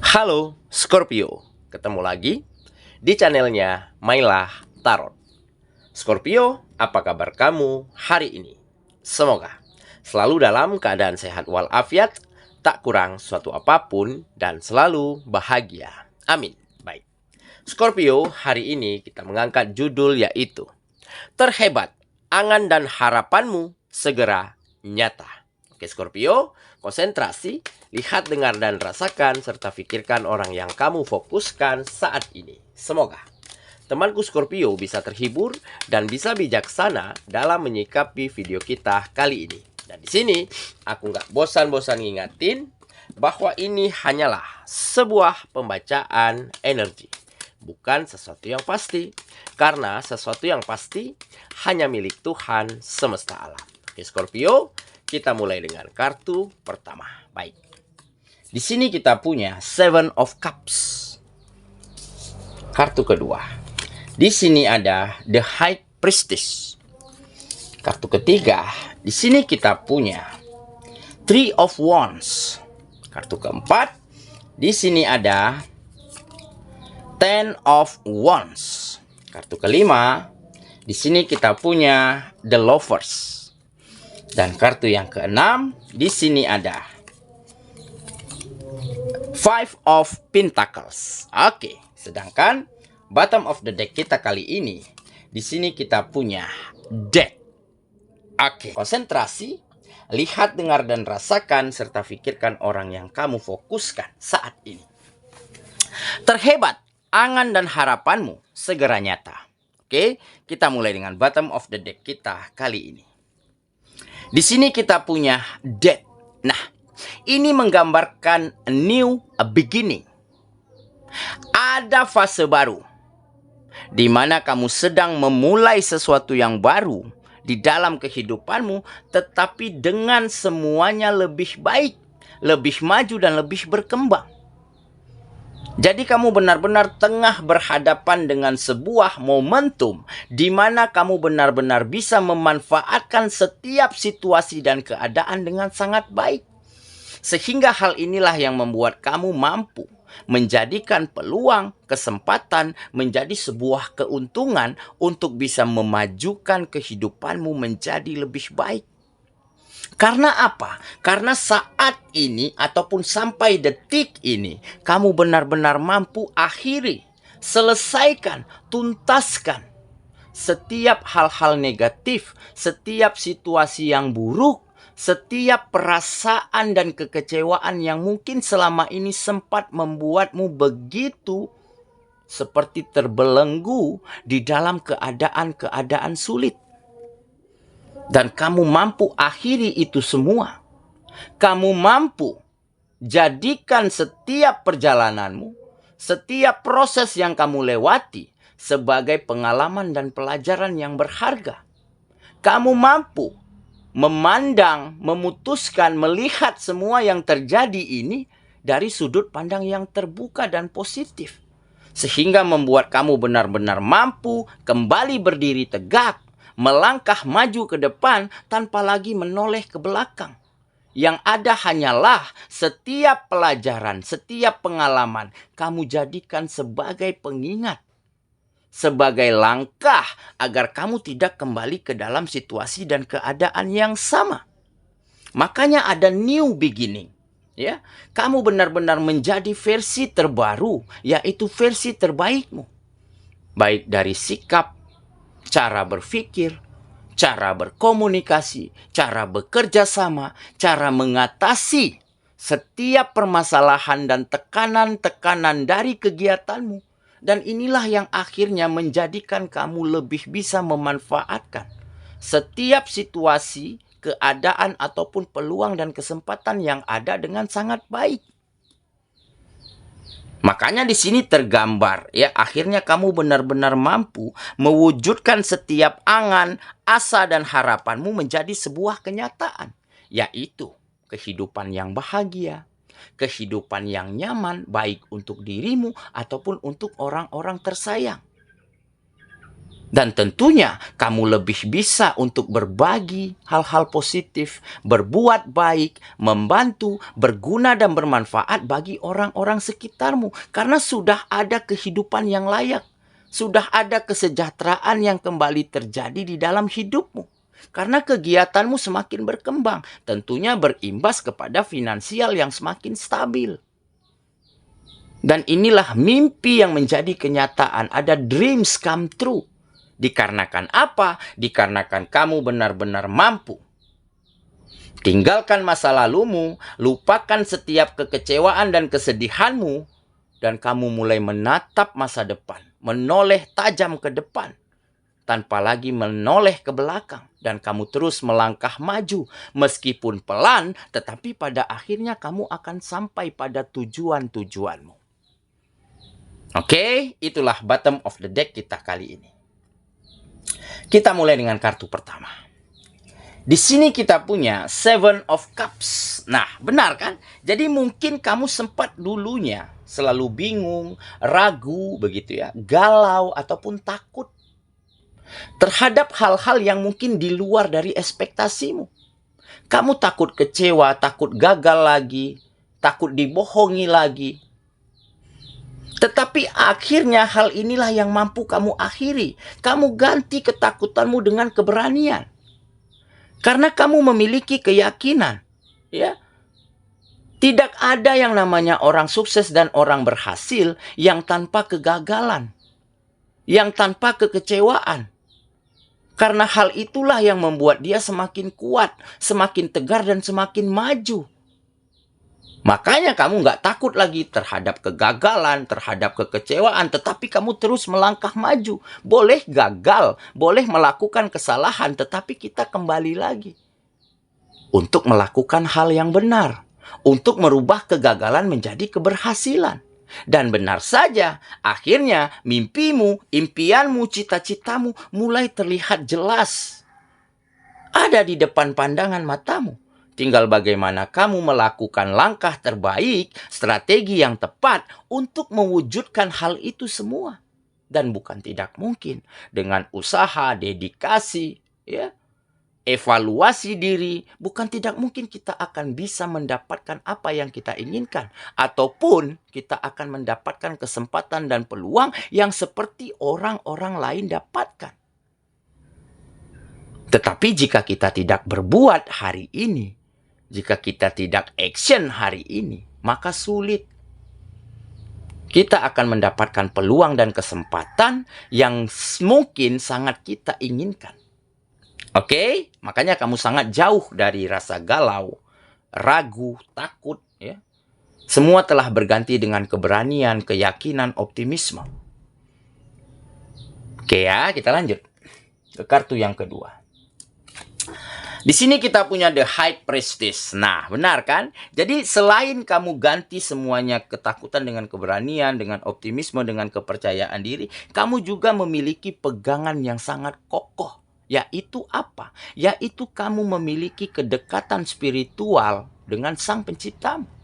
Halo Scorpio, ketemu lagi di channelnya Mailah Tarot. Scorpio, apa kabar kamu hari ini? Semoga selalu dalam keadaan sehat walafiat, tak kurang suatu apapun, dan selalu bahagia. Amin. Baik, Scorpio, hari ini kita mengangkat judul yaitu Terhebat, Angan dan Harapanmu Segera Nyata. Oke Scorpio, konsentrasi, lihat, dengar, dan rasakan, serta pikirkan orang yang kamu fokuskan saat ini. Semoga temanku Scorpio bisa terhibur dan bisa bijaksana dalam menyikapi video kita kali ini. Dan di sini aku nggak bosan-bosan ngingatin bahwa ini hanyalah sebuah pembacaan energi, bukan sesuatu yang pasti. Karena sesuatu yang pasti hanya milik Tuhan semesta alam. Oke Scorpio, kita mulai dengan kartu pertama. Baik. Di sini kita punya Seven of Cups. Kartu kedua. Di sini ada The High Priestess. Kartu ketiga. Di sini kita punya Three of Wands. Kartu keempat. Di sini ada Ten of Wands. Kartu kelima. Di sini kita punya The Lovers. Dan kartu yang keenam, di sini ada Five of Pentacles. Oke, sedangkan bottom of the deck kita kali ini, di sini kita punya Death. Oke, konsentrasi, lihat, dengar, dan rasakan, serta pikirkan orang yang kamu fokuskan saat ini. Terhebat, angan dan harapanmu segera nyata. Oke, kita mulai dengan bottom of the deck kita kali ini. Di sini kita punya Death. Nah, ini menggambarkan a new beginning. Ada fase baru di mana kamu sedang memulai sesuatu yang baru di dalam kehidupanmu, tetapi dengan semuanya lebih baik, lebih maju, dan lebih berkembang. Jadi kamu benar-benar tengah berhadapan dengan sebuah momentum di mana kamu benar-benar bisa memanfaatkan setiap situasi dan keadaan dengan sangat baik. Sehingga hal inilah yang membuat kamu mampu menjadikan peluang, kesempatan menjadi sebuah keuntungan untuk bisa memajukan kehidupanmu menjadi lebih baik. Karena apa? Karena saat ini ataupun sampai detik ini, kamu benar-benar mampu akhiri, selesaikan, tuntaskan setiap hal-hal negatif, setiap situasi yang buruk, setiap perasaan dan kekecewaan yang mungkin selama ini sempat membuatmu begitu seperti terbelenggu di dalam keadaan-keadaan sulit. Dan kamu mampu akhiri itu semua. Kamu mampu jadikan setiap perjalananmu, setiap proses yang kamu lewati sebagai pengalaman dan pelajaran yang berharga. Kamu mampu memandang, memutuskan, melihat semua yang terjadi ini dari sudut pandang yang terbuka dan positif. Sehingga membuat kamu benar-benar mampu kembali berdiri tegak, melangkah maju ke depan tanpa lagi menoleh ke belakang. Yang ada hanyalah setiap pelajaran, setiap pengalaman kamu jadikan sebagai pengingat, sebagai langkah agar kamu tidak kembali ke dalam situasi dan keadaan yang sama. Makanya ada new beginning. Ya, kamu benar-benar menjadi versi terbaru, yaitu versi terbaikmu. Baik dari sikap, cara berpikir, cara berkomunikasi, cara bekerja sama, cara mengatasi setiap permasalahan dan tekanan-tekanan dari kegiatanmu. Dan inilah yang akhirnya menjadikan kamu lebih bisa memanfaatkan setiap situasi, keadaan, ataupun peluang dan kesempatan yang ada dengan sangat baik. Makanya di sini tergambar, ya, akhirnya kamu benar-benar mampu mewujudkan setiap angan, asa, dan harapanmu menjadi sebuah kenyataan, yaitu kehidupan yang bahagia, kehidupan yang nyaman, baik untuk dirimu ataupun untuk orang-orang tersayang. Dan tentunya kamu lebih bisa untuk berbagi hal-hal positif, berbuat baik, membantu, berguna dan bermanfaat bagi orang-orang sekitarmu. Karena sudah ada kehidupan yang layak. Sudah ada kesejahteraan yang kembali terjadi di dalam hidupmu. Karena kegiatanmu semakin berkembang, tentunya berimbas kepada finansial yang semakin stabil. Dan inilah mimpi yang menjadi kenyataan. Ada dreams come true. Dikarenakan apa? Dikarenakan kamu benar-benar mampu. Tinggalkan masa lalumu, lupakan setiap kekecewaan dan kesedihanmu, dan kamu mulai menatap masa depan, menoleh tajam ke depan, tanpa lagi menoleh ke belakang. Dan kamu terus melangkah maju, meskipun pelan, tetapi pada akhirnya kamu akan sampai pada tujuan-tujuanmu. Oke, itulah bottom of the deck kita kali ini. Kita mulai dengan kartu pertama. Di sini kita punya Seven of Cups. Nah, benar kan? Jadi mungkin kamu sempat dulunya selalu bingung, ragu, begitu ya, galau ataupun takut terhadap hal-hal yang mungkin di luar dari ekspektasimu. Kamu takut kecewa, takut gagal lagi, takut dibohongi lagi. Tetapi akhirnya hal inilah yang mampu kamu akhiri. Kamu ganti ketakutanmu dengan keberanian. Karena kamu memiliki keyakinan. Ya. Tidak ada yang namanya orang sukses dan orang berhasil yang tanpa kegagalan. Yang tanpa kekecewaan. Karena hal itulah yang membuat dia semakin kuat, semakin tegar dan semakin maju. Makanya kamu nggak takut lagi terhadap kegagalan, terhadap kekecewaan, tetapi kamu terus melangkah maju. Boleh gagal, boleh melakukan kesalahan, tetapi kita kembali lagi untuk melakukan hal yang benar, untuk merubah kegagalan menjadi keberhasilan. Dan benar saja, akhirnya mimpimu, impianmu, cita-citamu mulai terlihat jelas. Ada di depan pandangan matamu. Tinggal bagaimana kamu melakukan langkah terbaik, strategi yang tepat untuk mewujudkan hal itu semua. Dan bukan tidak mungkin dengan usaha, dedikasi, ya, evaluasi diri, bukan tidak mungkin kita akan bisa mendapatkan apa yang kita inginkan. Ataupun kita akan mendapatkan kesempatan dan peluang yang seperti orang-orang lain dapatkan. Tetapi jika kita tidak berbuat hari ini, jika kita tidak action hari ini, maka sulit. Kita akan mendapatkan peluang dan kesempatan yang mungkin sangat kita inginkan. Oke? Makanya kamu sangat jauh dari rasa galau, ragu, takut. Ya. Semua telah berganti dengan keberanian, keyakinan, optimisme. Oke ya, kita lanjut ke kartu yang kedua. Di sini kita punya The High Priestess. Nah, benar kan? Jadi selain kamu ganti semuanya ketakutan dengan keberanian, dengan optimisme, dengan kepercayaan diri, kamu juga memiliki pegangan yang sangat kokoh. Yaitu apa? Yaitu kamu memiliki kedekatan spiritual dengan Sang Penciptamu.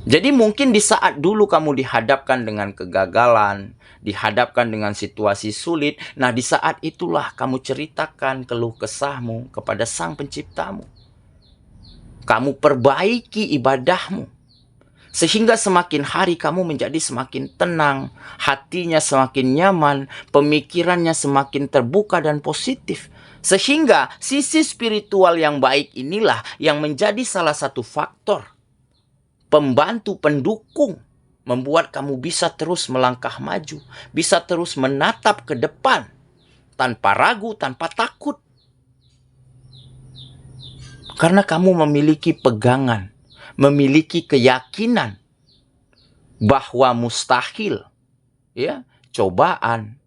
Jadi mungkin di saat dulu kamu dihadapkan dengan kegagalan, dihadapkan dengan situasi sulit, nah di saat itulah kamu ceritakan keluh kesahmu kepada Sang Penciptamu. Kamu perbaiki ibadahmu, sehingga semakin hari kamu menjadi semakin tenang, hatinya semakin nyaman, pemikirannya semakin terbuka dan positif. Sehingga sisi spiritual yang baik inilah yang menjadi salah satu faktor pembantu, pendukung, membuat kamu bisa terus melangkah maju, bisa terus menatap ke depan, tanpa ragu, tanpa takut. Karena kamu memiliki pegangan, memiliki keyakinan bahwa mustahil, ya, cobaan,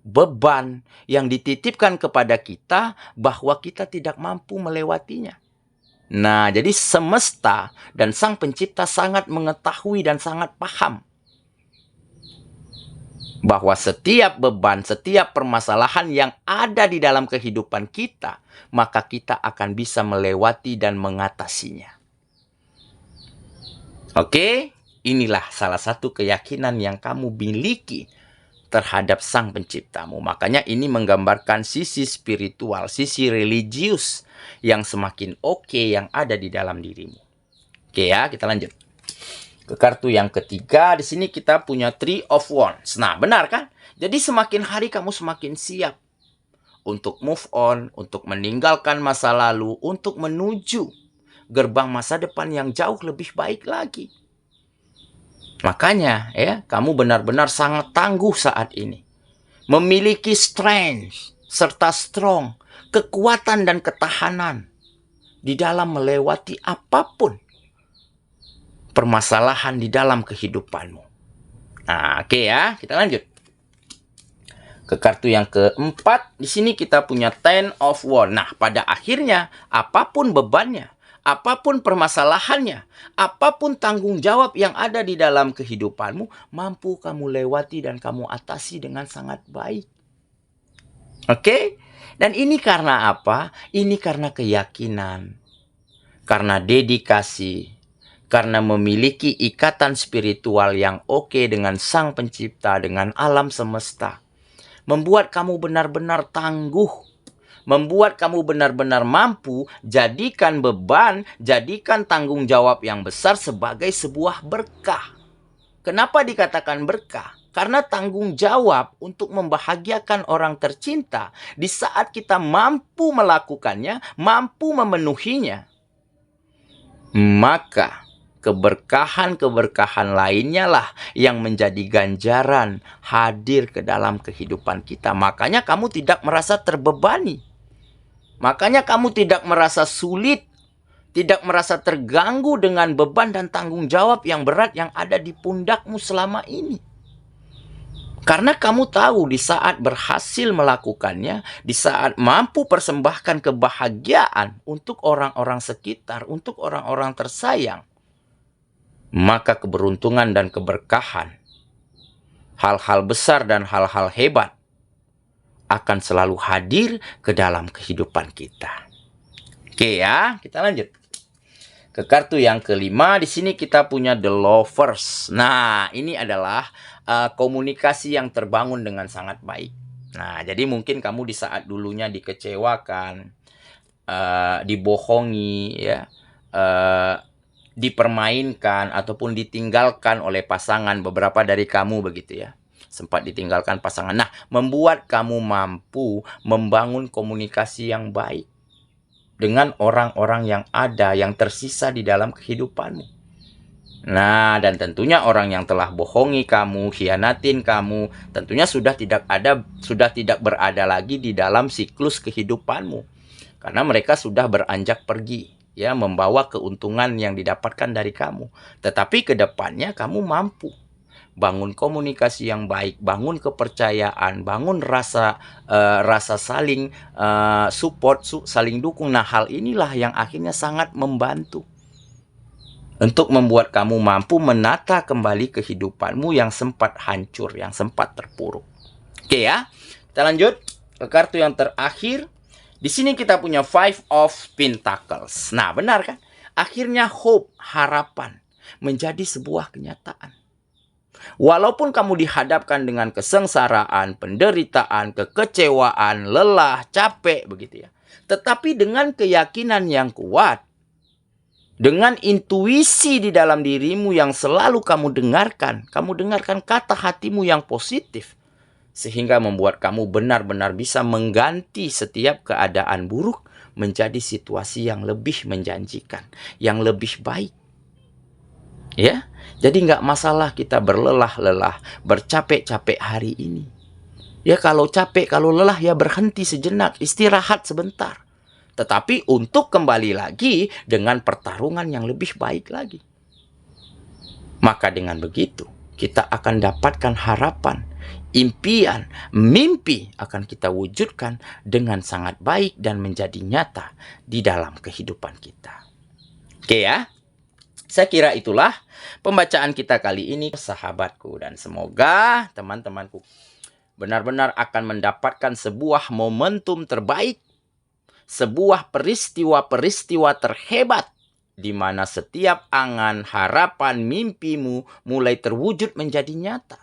beban yang dititipkan kepada kita, bahwa kita tidak mampu melewatinya. Nah, jadi semesta dan Sang Pencipta sangat mengetahui dan sangat paham bahwa setiap beban, setiap permasalahan yang ada di dalam kehidupan kita, maka kita akan bisa melewati dan mengatasinya. Oke, inilah salah satu keyakinan yang kamu miliki terhadap Sang Penciptamu. Makanya ini menggambarkan sisi spiritual, sisi religius yang semakin oke yang ada di dalam dirimu. Oke ya, kita lanjut. Ke kartu yang ketiga, di sini kita punya Three of Wands. Nah, benar kan? Jadi semakin hari kamu semakin siap untuk move on, untuk meninggalkan masa lalu, untuk menuju gerbang masa depan yang jauh lebih baik lagi. Makanya ya, kamu benar-benar sangat tangguh saat ini. Memiliki strength serta strong, kekuatan dan ketahanan di dalam melewati apapun permasalahan di dalam kehidupanmu. Nah, oke ya, kita lanjut. Ke kartu yang keempat, di sini kita punya Ten of Wands. Nah, pada akhirnya, apapun bebannya, apapun permasalahannya, apapun tanggung jawab yang ada di dalam kehidupanmu, mampu kamu lewati dan kamu atasi dengan sangat baik. Oke? Dan ini karena apa? Ini karena keyakinan, karena dedikasi, karena memiliki ikatan spiritual yang oke dengan Sang Pencipta, dengan alam semesta. Membuat kamu benar-benar tangguh, membuat kamu benar-benar mampu jadikan beban, jadikan tanggung jawab yang besar sebagai sebuah berkah. Kenapa dikatakan berkah? Karena tanggung jawab untuk membahagiakan orang tercinta di saat kita mampu melakukannya, mampu memenuhinya, maka keberkahan-keberkahan lainnya lah yang menjadi ganjaran hadir ke dalam kehidupan kita. Makanya kamu tidak merasa terbebani. Makanya kamu tidak merasa sulit, tidak merasa terganggu dengan beban dan tanggung jawab yang berat yang ada di pundakmu selama ini. Karena kamu tahu di saat berhasil melakukannya, di saat mampu persembahkan kebahagiaan untuk orang-orang sekitar, untuk orang-orang tersayang, maka keberuntungan dan keberkahan, hal-hal besar dan hal-hal hebat akan selalu hadir ke dalam kehidupan kita. Oke ya, kita lanjut. Ke kartu yang kelima, di sini kita punya The Lovers. Nah, ini adalah komunikasi yang terbangun dengan sangat baik. Nah, jadi mungkin kamu di saat dulunya dikecewakan, dibohongi, ya, dipermainkan ataupun ditinggalkan oleh pasangan, beberapa dari kamu begitu ya, sempat ditinggalkan pasangan. Nah, membuat kamu mampu membangun komunikasi yang baik dengan orang-orang yang ada, yang tersisa di dalam kehidupanmu. Nah, dan tentunya orang yang telah bohongi kamu, khianatin kamu, tentunya sudah tidak berada lagi di dalam siklus kehidupanmu, karena mereka sudah beranjak pergi, ya, membawa keuntungan yang didapatkan dari kamu. Tetapi ke depannya kamu mampu bangun komunikasi yang baik, bangun kepercayaan, bangun rasa saling support, saling dukung. Nah, hal inilah yang akhirnya sangat membantu untuk membuat kamu mampu menata kembali kehidupanmu yang sempat hancur, yang sempat terpuruk. Oke ya, kita lanjut ke kartu yang terakhir. Di sini kita punya Five of Pentacles. Nah, benar kan? Akhirnya hope, harapan menjadi sebuah kenyataan. Walaupun kamu dihadapkan dengan kesengsaraan, penderitaan, kekecewaan, lelah, capek begitu ya. Tetapi dengan keyakinan yang kuat, dengan intuisi di dalam dirimu yang selalu kamu dengarkan kata hatimu yang positif, sehingga membuat kamu benar-benar bisa mengganti setiap keadaan buruk menjadi situasi yang lebih menjanjikan, yang lebih baik. Ya, jadi nggak masalah kita berlelah-lelah, bercapek-capek hari ini. Ya, kalau capek, kalau lelah, ya berhenti sejenak, istirahat sebentar. Tetapi untuk kembali lagi dengan pertarungan yang lebih baik lagi. Maka dengan begitu, kita akan dapatkan harapan, impian, mimpi akan kita wujudkan dengan sangat baik dan menjadi nyata di dalam kehidupan kita. Oke ya, saya kira itulah pembacaan kita kali ini, sahabatku. Dan semoga teman-temanku benar-benar akan mendapatkan sebuah momentum terbaik, sebuah peristiwa-peristiwa terhebat, di mana setiap angan, harapan, mimpimu mulai terwujud menjadi nyata.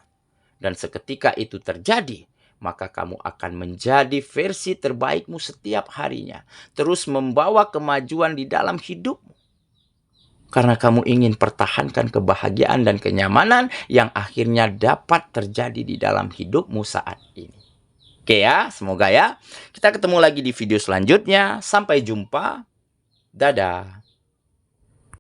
Dan seketika itu terjadi, maka kamu akan menjadi versi terbaikmu setiap harinya. Terus membawa kemajuan di dalam hidupmu. Karena kamu ingin pertahankan kebahagiaan dan kenyamanan yang akhirnya dapat terjadi di dalam hidupmu saat ini. Oke ya, semoga ya. Kita ketemu lagi di video selanjutnya. Sampai jumpa. Dadah.